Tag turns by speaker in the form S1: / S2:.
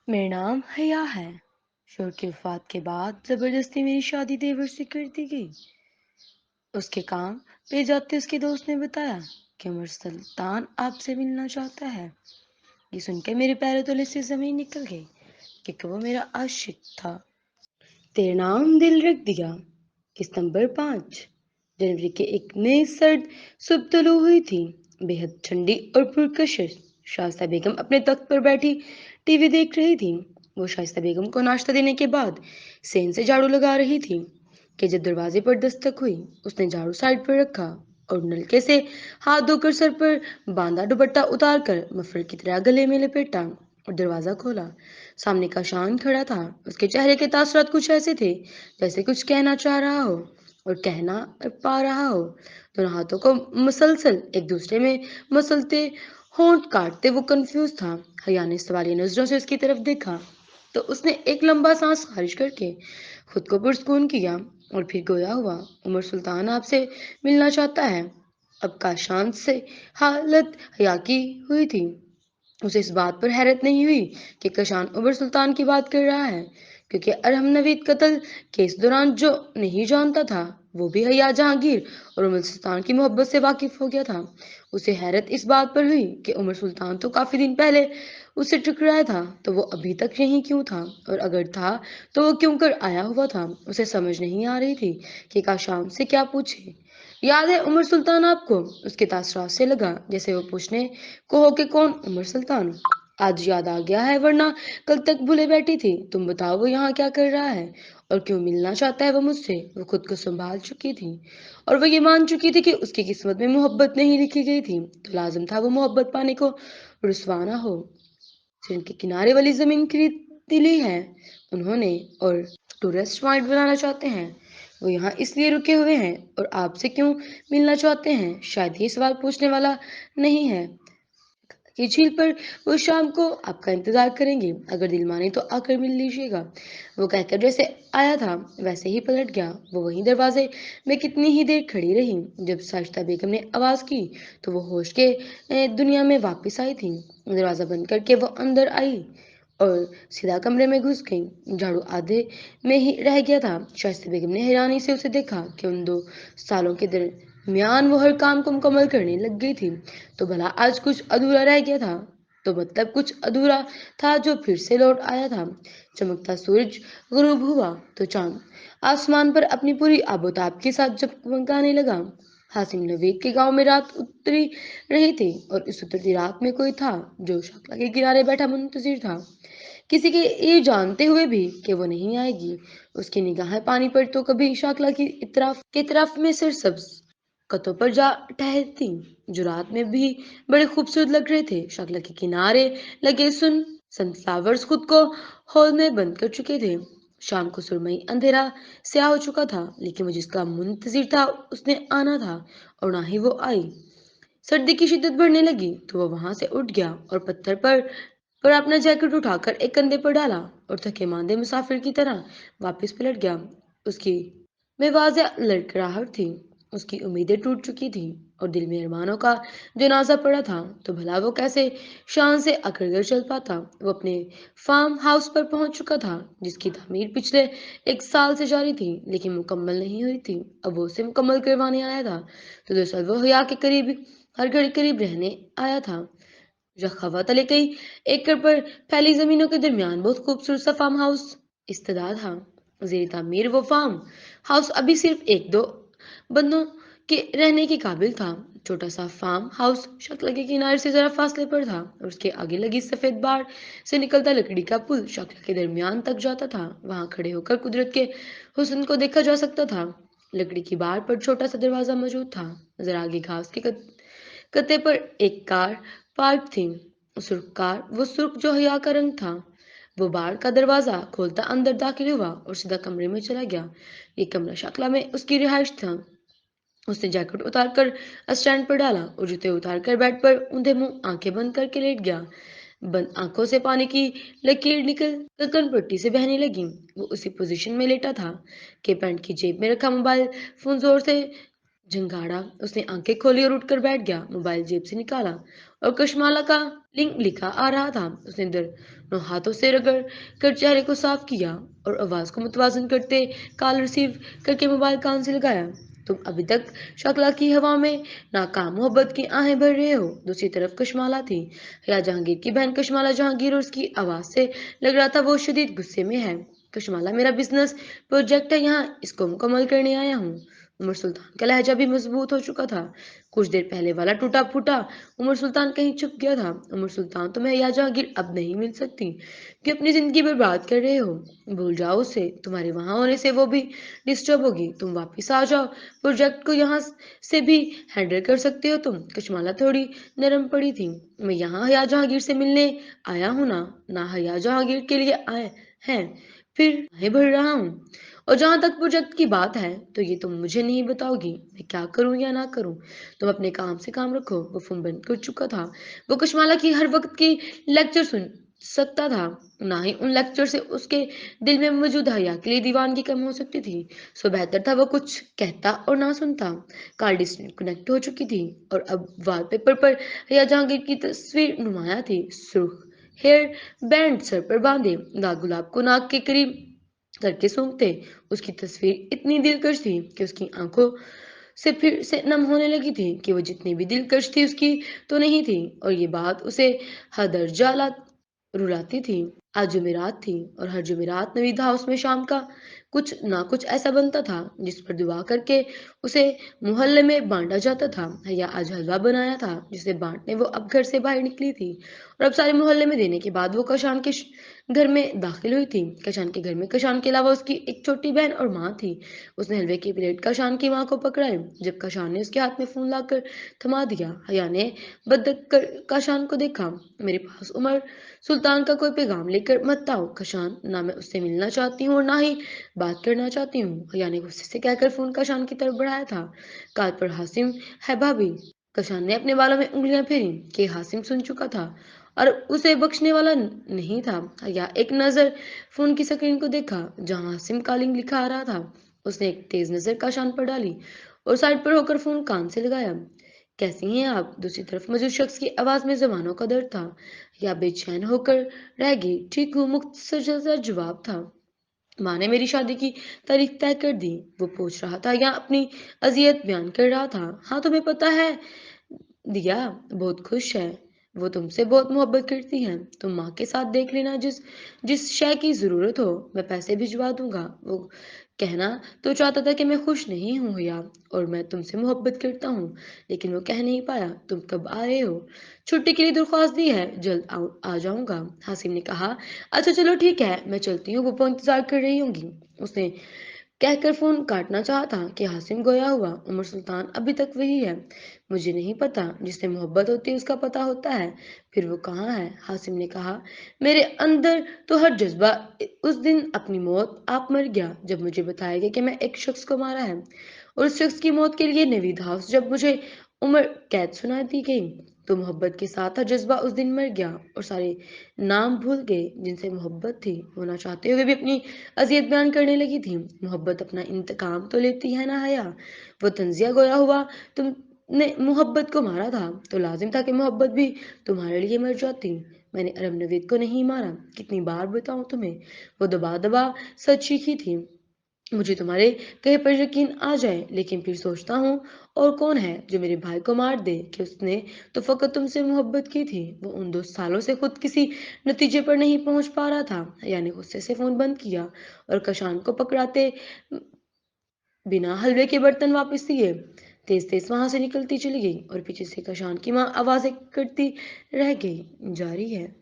S1: मेरा नाम हया है। शोर की वफात के बाद जबरदस्ती मेरी शादी देवर से कर दी गई। उसके काम पे जाते उसके दोस्त ने बताया कि उमर सुल्तान आपसे मिलना चाहता है। ये सुनकर मेरे पैरों तले से जमीन निकल गई क्योंकि वो मेरा आशिक था। तेरा नाम दिल रख दिया। सितंबर 5 जनवरी के एक नई सर्द सुबह तुलू हुई थी, बेहद ठंडी और पुरकशिश। शाइस्ता बेगम अपने तख्त पर बैठी टीवी देख रही थी। वो शाइस्ता बेगम को नाश्ता देने के बाद सेन से झाड़ू लगा रही थी कि जब दरवाजे पर दस्तक हुई। उसने झाड़ू साइड पर रखा और नलके से हाथ धोकर सर पर बांधा दुपट्टा उतार कर मफलर की तरह गले में लपेटा और दरवाजा खोला। सामने का शान खड़ा था। उसके चेहरे के तासुरात कुछ ऐसे थे जैसे कुछ कहना चाह रहा हो और कहना पा रहा हो। दोनों हाथों को मुसलसल एक दूसरे में मसलते होंठ काटते वो कंफ्यूज था। हया ने सवालिया नजरों से उसकी तरफ देखा तो उसने एक लंबा सांस खारिज करके खुद को पुरस्कून किया और फिर गोया हुआ, उमर सुल्तान आपसे मिलना चाहता है। अब काशांत से हालत हया की हुई थी। उसे इस बात पर हैरत नहीं हुई कि कशान उमर सुल्तान की बात कर रहा है, क्योंकि अरहम नवीद कत्ल केस दौरान जो नहीं जानता था वो भी हया जहांगीर और उमर सुल्तान की मोहब्बत से वाकिफ हो गया था। उसे हैरत इस बात पर हुई कि उमर सुल्तान तो काफी दिन पहले उससे टकराया था, तो वो अभी तक यहीं क्यों था, और अगर था तो वो क्यों कर आया हुआ था। उसे समझ नहीं आ रही थी कि काशाम से क्या पूछे। याद है उमर सुल्तान आपको? उसके तासरात से लगा जैसे वो पूछने को हो के कौन उमर सुल्तान। आज याद आ गया है, वरना कल तक भूले बैठी थी। तुम बताओ वो यहाँ क्या कर रहा है और क्यों मिलना चाहता है वो मुझसे। वो खुद को संभाल चुकी थी और वो ये मान चुकी थी कि उसकी किस्मत में मोहब्बत नहीं लिखी गई थी, तो लाजिम था वो मोहब्बत पाने को रुसवाना हो। सड़क के किनारे वाली जमीन खरीद ली है उन्होंने और टूरिस्ट पॉइंट बनाना चाहते हैं। वो यहाँ इसलिए रुके हुए हैं और आपसे क्यों मिलना चाहते हैं, शायद ये सवाल पूछने वाला नहीं है कि झील पर वो शाम को आपका इंतजार करेंगे। अगर दिल माने तो आकर मिल लीजिएगा। वो कहकर जैसे आया था वैसे ही पलट गया। वो वहीं दरवाजे में कितनी ही देर खड़ी रही। जब साजिदा बेगम ने आवाज की तो वो होश के दुनिया में वापस आई थी। दरवाजा बंद करके वो अंदर आई और सीधा कमरे में घुस गई। झाड़ू आधे में ही रह गया था। शाइस्ता बेगम ने हैरानी से उसे देखा कि उन 2 सालों के दरमियान वो हर काम को मुकम्मल करने लग गई थी। तो भला आज कुछ अधूरा रह गया था, तो मतलब कुछ अधूरा था जो फिर से लौट आया था। चमकता सूरज गुरूब हुआ तो चांद आसमान पर अपनी पूरी आबोताब के साथ चमकाने लगा। हासिम नवीद के गांव में रात उतरी रही थी और इस उतरती रात में कोई था जो शक्ला के किनारे बैठा मुंतजिर था, किसी के ये जानते हुए भी कि वो नहीं आएगी। उसकी निगाहें पानी पर तो कभी शाकला की तरफ में सिरसब्ज कतों पर जा ठहरती, जो रात में भी बड़े खूबसूरत लग रहे थे। शाकला के किनारे लगे सनफ्लावर्स खुद को हॉल में बंद कर चुके थे। शाम को सुरमई अंधेरा स्याह हो चुका था, लेकिन वो जिसका मुंतजिर था उसने आना था और ना ही वो आई। सर्दी की शिद्दत बढ़ने लगी तो वो वहां से उठ गया और पत्थर पर अपना जैकेट उठाकर एक कंधे पर डाला और थके मांदे मुसाफिर की तरह वापस पलट गया। उसकी में वाज़ह लड़खड़ाहट थी। उसकी उम्मीदें टूट चुकी थी और दिल में अरमानों का जनाजा पड़ा था। तो भला वो कैसे शान से अकड़कर चल पाता। वो अपने फार्म हाउस पर पहुंच चुका था, जिसकी तामीर पिछले 1 साल से जारी थी लेकिन मुकम्मल नहीं हुई थी। अब वो उसे मुकम्मल करवाने आया था। तो दरअसल वो हया के करीब हर घड़ी करीब रहने आया था। रखा तले कई एकड़ पर फैली जमीनों के दरमियान बहुत खूबसूरत सा फार्म हाउस इस्तदा था। जेर तामीर वो फार्म हाउस अभी सिर्फ एक दो बंदों के रहने के काबिल था। छोटा सा फार्म हाउस शक्ल के किनारे से जरा फासले पर था और उसके आगे लगी सफेद बाड़ से निकलता लकड़ी का पुल शक्ल के दरमियान तक जाता था। वहां खड़े होकर कुदरत के हुस्न को देखा जा सकता था। लकड़ी की बाड़ पर छोटा सा दरवाजा मौजूद था। जरा आगे घास के कत्ते पर एक कार पार्क थी। सुर्ख कार, वो सुर्ख जो हया का रंग था। वो बार का दरवाजा खोलता अंदर दाखिल हुआ और सीधा कमरे में चला गया। ये कमरा शक्ला में उसकी रिहाइश था। उसने जैकेट उतारकर स्टैंड पर डाला और जूते उतारकर बेड पर ऊंधे मुंह आंखें बंद करके लेट गया। बंद आंखों से पानी की लकीर निकल कर कनपट्टी से बहने लगी। वो उसी पोजीशन में लेटा था कि पैंट की जेब में रखा मोबाइल फोन जोर से झंगाड़ा। उसने आंखें खोली और उठकर बैठ गया। मोबाइल जेब से निकाला और कशमाला का लिंक लिखा आ रहा था। उसने हाथों से रगड़ कर चेहरे को साफ किया और आवाज को मुतवाजन करते कॉल रिसीव करके मोबाइल कान से लगाया। तुम अभी तक शक्ला की हवा में नाकाम मोहब्बत की आहें भर रहे हो। दूसरी तरफ कशमाला थी। या जहांगीर की बहन कशमाला जहांगीर, और उसकी आवाज से लग रहा था वो शदीद गुस्से में है। कशमाला, मेरा बिजनेस प्रोजेक्ट है, यहाँ इसको मुकम्मल करने आया हूँ। उमर सुल्तान का लहजा भी मजबूत हो चुका था। कुछ देर पहले वाला टूटा फूटा उमर सुल्तान कहीं छुप गया था। उमर सुल्तान, तुम्हें या जहांगीर अब नहीं मिल सकती कि अपनी जिंदगी बर्बाद कर रहे हो। भूल जाओ उसे, तुम्हारे वहां होने से वो भी डिस्टर्ब होगी। तुम वापस आ जाओ, प्रोजेक्ट को यहाँ से भी हैंडल कर सकते हो तुम। कशमाला थोड़ी नरम पड़ी थी। मैं यहाँ हया जहांगीर से मिलने आया हूं ना हया जहांगीर के लिए आए हैं, फिर मैं भर रहा हूँ। और जहां तक प्रोजेक्ट की बात है, तो ये तुम मुझे नहीं बताओगी मैं क्या करूं या ना करूं। तुम अपने काम से काम रखो। वो फोन बंद कर चुका था। वो कशमाला की हर वक्त की लेक्चर सुन सकता था, ना ही उन लेक्चर से उसके दिल में मौजूद हया के लिए दीवानगी कम हो सकती थी। सो बेहतर था वो कुछ कहता और ना सुनता। कॉल डिस्कनेक्ट हो चुकी थी और अब वॉलपेपर पर हया जहांगीर की तस्वीर नुमाया थी। सुर्ख हेयर बैंड सर पर बांधे, लाल गुलाब को नाक के करीब करके सूंघते। उसकी तस्वीर इतनी दिलकश थी कि उसकी आंखों से फिर से नम होने लगी थी कि वो जितनी भी दिलकश थी उसकी तो नहीं थी। और ये बात उसे हदरजाला रुलाती थी। आज जुमेरात थी और हर जुमेरात नवीद हाउस में शाम का कुछ ना कुछ ऐसा बनता था जिस पर दुआ करके उसे मोहल्ले में बांटा जाता था। या आज हलवा बनाया था जिसे बांटने वो अब घर से बाहर निकली थी और अब सारे मोहल्ले में देने के बाद वो कशान के घर में दाखिल हुई थी। कशान के घर में कशान के अलावा उसकी एक छोटी बहन और माँ थी। उसने हलवे की प्लेट कशान की माँ को पकड़ाई। जब कशान ने उसके हाथ में फोन लाकर थमा दिया, हया ने बदक कर कशान को देखा। मेरे पास उमर सुल्तान का कोई पैगाम लेकर मत आओ कशान, ना मैं उससे मिलना चाहती हूँ और ना ही बात करना चाहती हूँ। हया ने गुस्से से कहकर फोन कशान की तरफ बढ़ाया था। काल पर हासिम है भाभी। कशान ने अपने बालों में उंगलियां फेरी कि हासिम सुन चुका था और उसे बख्शने वाला नहीं था। या एक नजर फोन की स्क्रीन को देखा जहां हासिम कॉलिंग लिखा आ रहा था। उसने एक तेज नजर कशान पर डाली और साइड पर होकर फोन कान से लगाया। कैसी हैं आप? दूसरी तरफ मौजूद शख्स की आवाज में जमानों का दर्द था। या बेचैन होकर रह गई। ठीक हूँ, मुख्तसर सा जवाब था। माँ ने मेरी शादी की तारीख तय कर दी, वो पूछ रहा था या अपनी अजियत बयान कर रहा था। हाँ, तुम्हें पता है दिया बहुत खुश है। वो तुमसे बहुत मोहब्बत करती है। तुम माँ के साथ देख लेना, जिस जिस शय की जरूरत हो मैं पैसे भिजवा दूंगा। वो कहना तो चाहता था कि मैं खुश नहीं हूँ या और मैं तुमसे मोहब्बत करता हूँ, लेकिन वो कह नहीं पाया। तुम कब आ रहे हो? छुट्टी के लिए दरख्वास्त दी है, जल्द आ जाऊंगा। हासिम ने कहा। अच्छा चलो ठीक है, मैं चलती हूँ, वो इंतजार कर रही होंगी। उसने कहकर फोन काटना चाहा था कि हासिम गोया हुआ। उमर सुल्तान अभी तक वही है। मुझे नहीं पता, जिससे मोहब्बत होती है उसका पता होता है। फिर वो कहाँ है? हासिम ने कहा। मेरे अंदर तो हर जज्बा उस दिन अपनी मौत आप मर गया जब मुझे बताया गया कि मैं एक शख्स को मारा है। और उस शख्स की मौत के लिए नवीद हाउस जब मुझे उम्र कैद सुना दी गई, तो मोहब्बत के साथ हर जज्बा उस दिन मर गया और सारे नाम भूल गए जिनसे मोहब्बत थी। होना चाहते हुए भी अपनी अजियत बयान करने लगी थी। मोहब्बत अपना इंतकाम तो लेती है ना हया। वो तंजिया गोया हुआ। तुमने मोहब्बत को मारा था तो लाजिम था कि मोहब्बत भी तुम्हारे लिए मर जाती। मैंने अरब नवीद को नहीं मारा, कितनी बार बताऊं तुम्हें। वो दबा दबा सच सीखी थी। मुझे तुम्हारे कहे पर यकीन आ जाए, लेकिन फिर सोचता हूँ और कौन है जो मेरे भाई को मार दे कि उसने तो फकत तुमसे मोहब्बत की थी। वो उन 2 सालों से खुद किसी नतीजे पर नहीं पहुंच पा रहा था। यानी गुस्से से फोन बंद किया और कशान को पकड़ाते बिना हलवे के बर्तन वापस दिए तेज तेज वहां से निकलती चली गई और पीछे से कशान की माँ आवाजें करती रह गई। जारी है।